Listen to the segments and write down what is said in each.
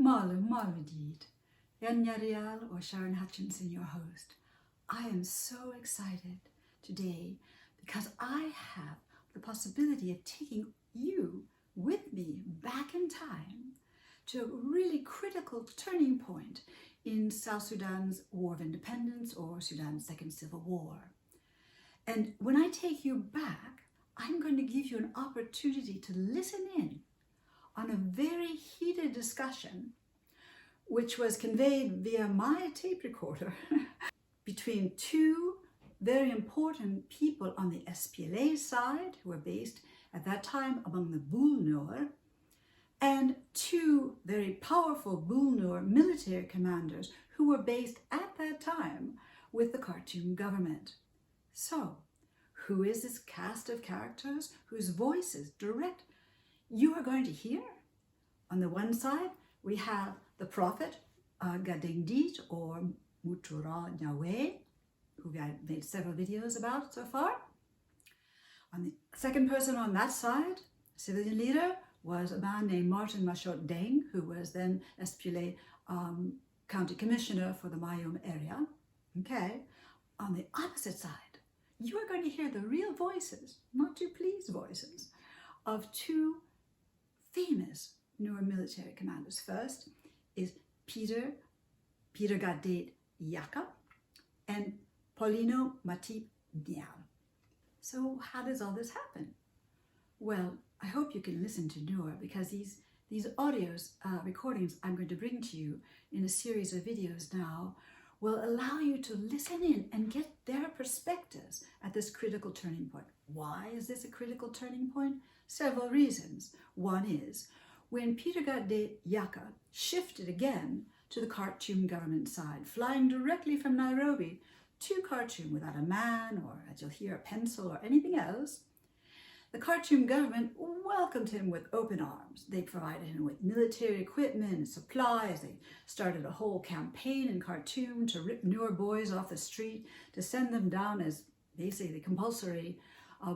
Malu Dit. Nyarial or Sharon Hutchinson, your host. I am so excited today because I have the possibility of taking you with me back in time to a really critical turning point in South Sudan's War of Independence or Sudan's Second Civil War. And when I take you back, I'm going to give you an opportunity to listen in on a very heated discussion which was conveyed via my tape recorder between two very important people on the SPLA side who were based at that time among the Bul Nuer, and two very powerful Bul Nuer military commanders who were based at that time with the Khartoum government. So, who is this cast of characters whose voices direct you are going to hear? On the one side, we have the Prophet Gatdeang Dit or Mut Tut-rɔa Nyawi, who I've made several videos about so far. On the second person on that side, civilian leader, was a man named Matiep Gatdet, who was then SPLA County Commissioner for the Mayum area. Okay, on the opposite side, you are going to hear the real voices, not too pleased voices, of two famous Nuer military commanders. First is Gatdet Yaka and Paulino Matiep Nhial. So how does all this happen? Well, I hope you can listen to Nuer because these audios, recordings I'm going to bring to you in a series of videos now will allow you to listen in and get their perspectives at this critical turning point. Why is this a critical turning point? Several reasons. One is when Gatdet Yaka shifted again to the Khartoum government side, flying directly from Nairobi to Khartoum without a man or, as you'll hear, a pencil or anything else, the Khartoum government welcomed him with open arms. They provided him with military equipment and supplies. They started a whole campaign in Khartoum to rip Nuer boys off the street, to send them down as basically compulsory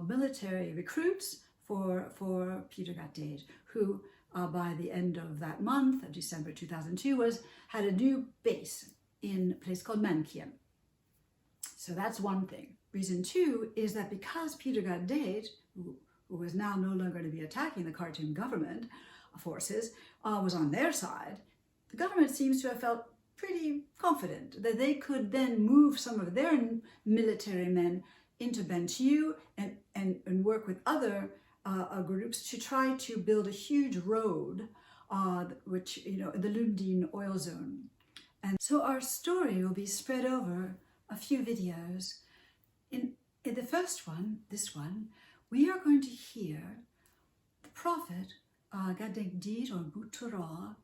military recruits for Gatdet, who by the end of that month, of December 2002, had a new base in a place called Nyarial. So that's one thing. Reason two is that because Gatdet, who was now no longer going to be attacking the Khartoum government forces, was on their side, the government seems to have felt pretty confident that they could then move some of their military men into Bentiu and work with other groups to try to build a huge road, which, the Lundin oil zone. And so our story will be spread over a few videos. In the first one, this one, we are going to hear the Prophet Gatdeang Dit or Mut Tut-rɔa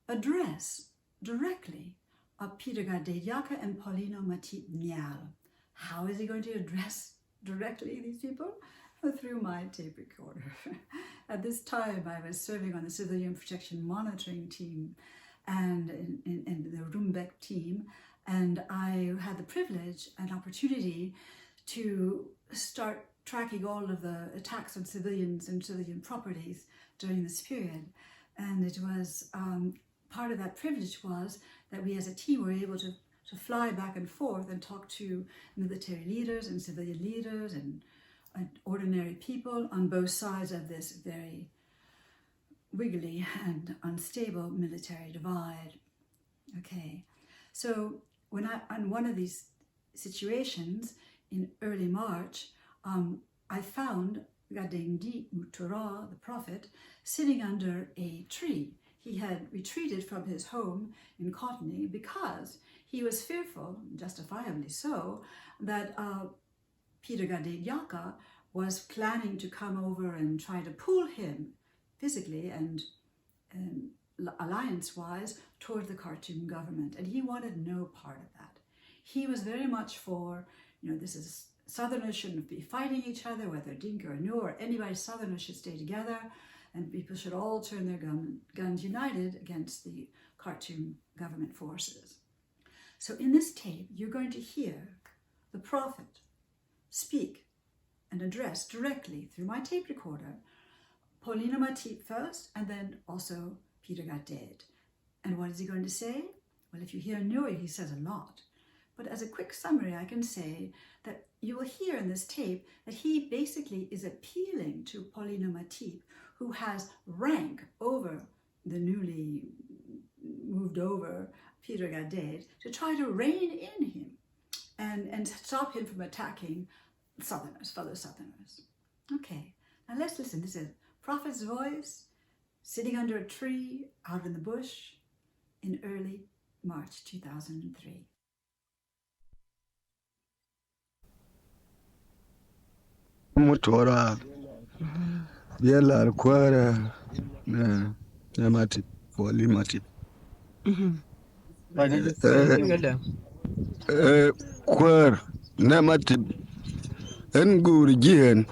address directly Gatdet Yaka and Paulino Matiep Nhial. How is he going to address directly these people? Through my tape recorder. At this time, I was serving on the Civilian Protection Monitoring Team and in the Rumbek team, and I had the privilege and opportunity to start tracking all of the attacks on civilians and civilian properties during this period. And it was, part of that privilege was that we as a team were able to fly back and forth and talk to military leaders and civilian leaders and ordinary people on both sides of this very wiggly and unstable military divide. Okay, so when on one of these situations in early March, I found Gatdeang Dit, Mut Tut-rɔa, the Prophet, sitting under a tree. He had retreated from his home in Cottony because he was fearful, justifiably so, that Gatdet Yaka was planning to come over and try to pull him physically and alliance-wise toward the Khartoum government. And he wanted no part of that. He was very much for, this is, Southerners shouldn't be fighting each other, whether Dinka or Nuer or anybody, Southerners should stay together, and people should all turn their guns united against the Khartoum government forces. So in this tape, you're going to hear the Prophet speak and address directly through my tape recorder Paulino Matiep first, and then also Gatdet. And what is he going to say? Well, if you hear Nyarial, he says a lot. But as a quick summary, I can say that you will hear in this tape that he basically is appealing to Paulino Matiep, who has rank over the newly moved over Peter Gatdet, to try to rein in him and stop him from attacking Southerners, fellow Southerners. Okay, now let's listen. This is Prophet's voice, sitting under a tree out in the bush in early March 2003. Mut Tut-rɔa Nyawi na Matiep Matiep. Kwar na Matiep en gur jihen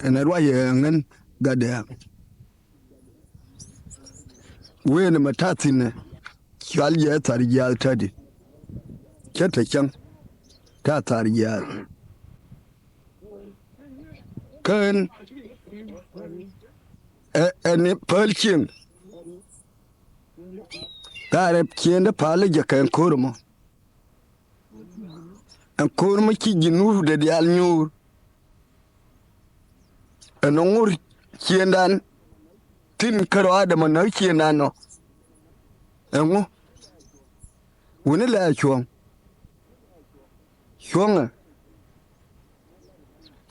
en arwaye Gatdeang wen matatine chalje tarjal tadi chete chang ta tarjal kan en pelchin tarep kiende pale jakan kurmo en kurmo ki jinu de dial nyur en ongur kiendan tin karo adama na kiendan no enwo woni la chuang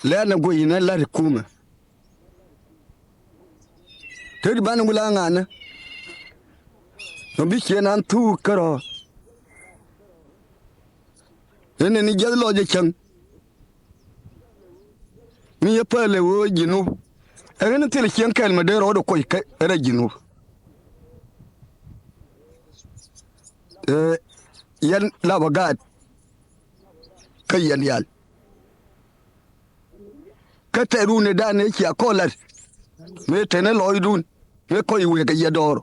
la na go ina la kuma tedi ban gula ngana no bi kienan tu karo ene ni jadlo je chang mi pale wo jinu ene tele kien kalma de rodo ko era jinu yan labagat kayan yal katerune dane ki akolar me tene loidun me ko iwe ga yadoro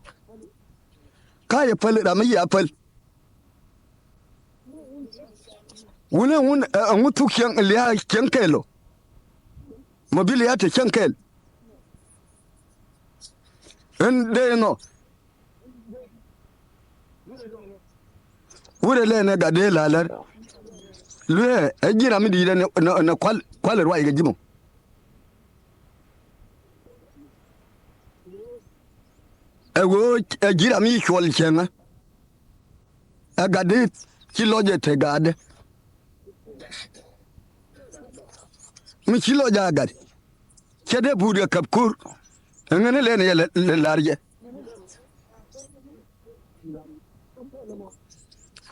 kaya pal da mi ya pal wun mutu kyan liya kyan kelo mobili ya te kyan kel en de no wure le na gade lalar lue ajira mi di na kwal rwa ga jimo ewo ajira mi chol chenga agade kiloje te gade mi kiloje agade kede buri kapkur ngene le ne larje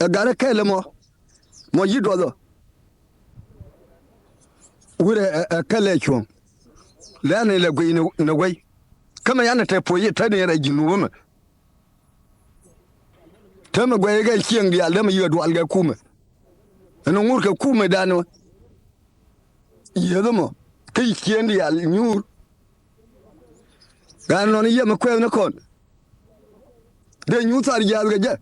agare kele mo yidodo wure kele chon le ne le gwi ne gwai kama yana te poye tane ra jinuwa tama gwai ga chieng dia le ma yodo alga kuma eno ngur ka kuma dano yedo mo kai chien dia nyur gano ni yema kwe na kon de nyu tar ya ga je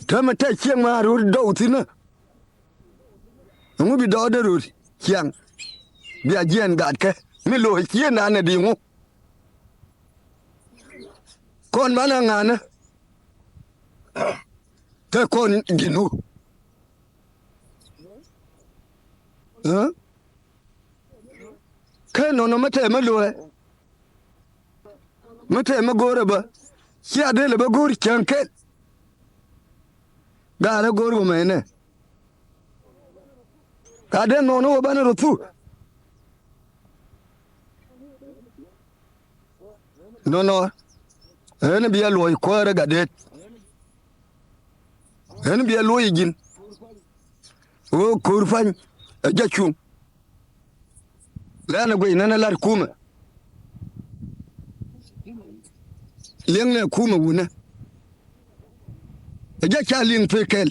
tama te chieng ma ru do tina ngu bi do de ru chieng bi ajien gad ke mi lo chien na ne di ngu kon bana ngana te kon ginu ke no mate ma lo mate ma gore ba sia de le ba gor chanke gara gor go mene ka de no bana rutu no ene biya loy kwara Gatdet ene biya loy jin o kurfan ajachum lana go inana lar kuma lengne kuma wuna ajacha ling pekel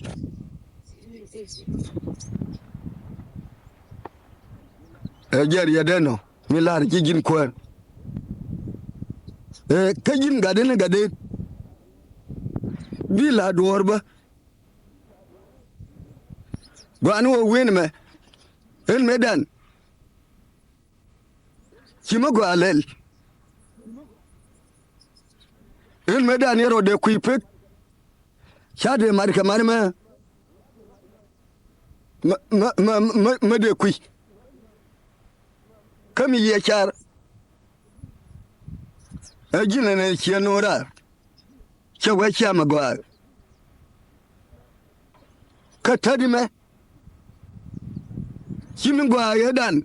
ajar yadeno milar jin kwar kajin Gatdet bila dorba ganu wen me en medan chimo go alel in medan yero de kuipek shade marika marma ma de kui kami ye char ajina ne chianora chawa chama gwa katadi me chimin gwa yedan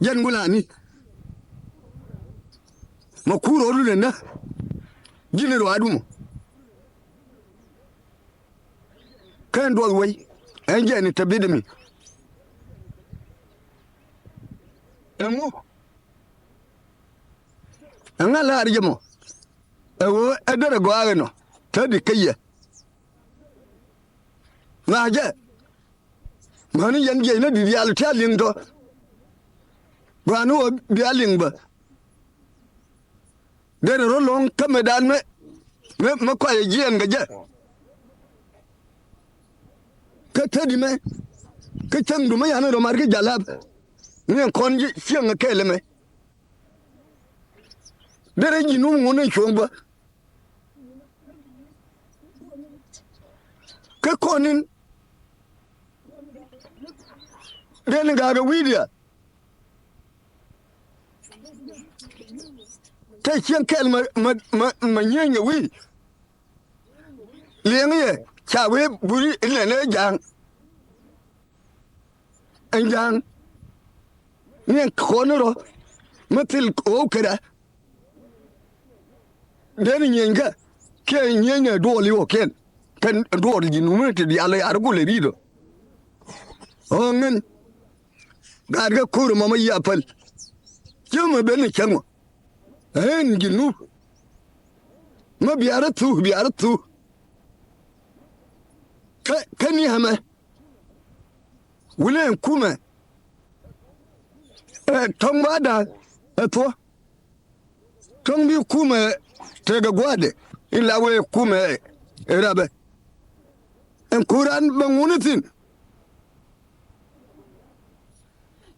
jan gulani makuro lulena jinero adumo kan do way anje ni tabidimi emu angala arjemo ewo edere go ageno tadi kayya naje mani yanje na di yalu taling do banu bialing ba dere rolong kamedan me kwaye jien gaje ka tadi me ka chandu me yana ro marke jalab ni konji fianga keleme dere jinu ngone chomba ka konin dene gaga widia ta chen kelma ma nyenya wi lienge chawe buri ilene jang anjang ni konoro matil o kera deni nyenga ke nyenya doli o ken kan doli jinu te di ala argule rido ongen garga kuru mama yapal juma ben chango en jinu ma biaratu kani hama wulen kuma tombada eto tombi kuma tega gwade ila we kuma erabe en kuran bangunatin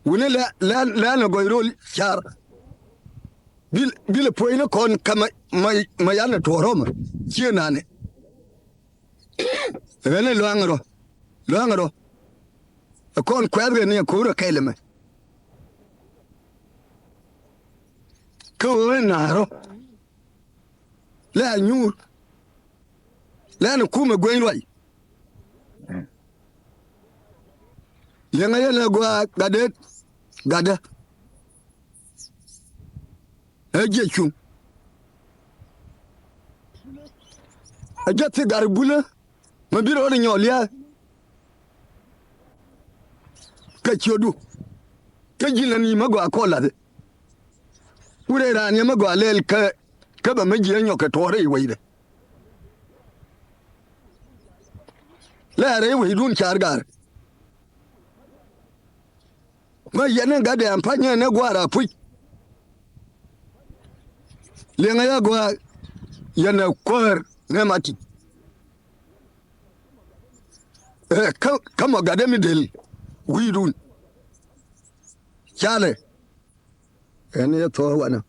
wune la na goyrol char bil poina kon kama mayana toroma chienane ene luangro kon kwadre ne kura keleme ko naro la nyur la na kuma goyroi yengaya gwa Gatdet ejechu ajati garbula mabiro ri nyolia kachodu kajina ni magwa kola de urera ni magwa lel ka ba maji nyoka tore iweide la re widun chargar ma yana gade ampanya na gwara pui lenga ya gwa yana kwar ne mati kama gade midel widun chale ene to wana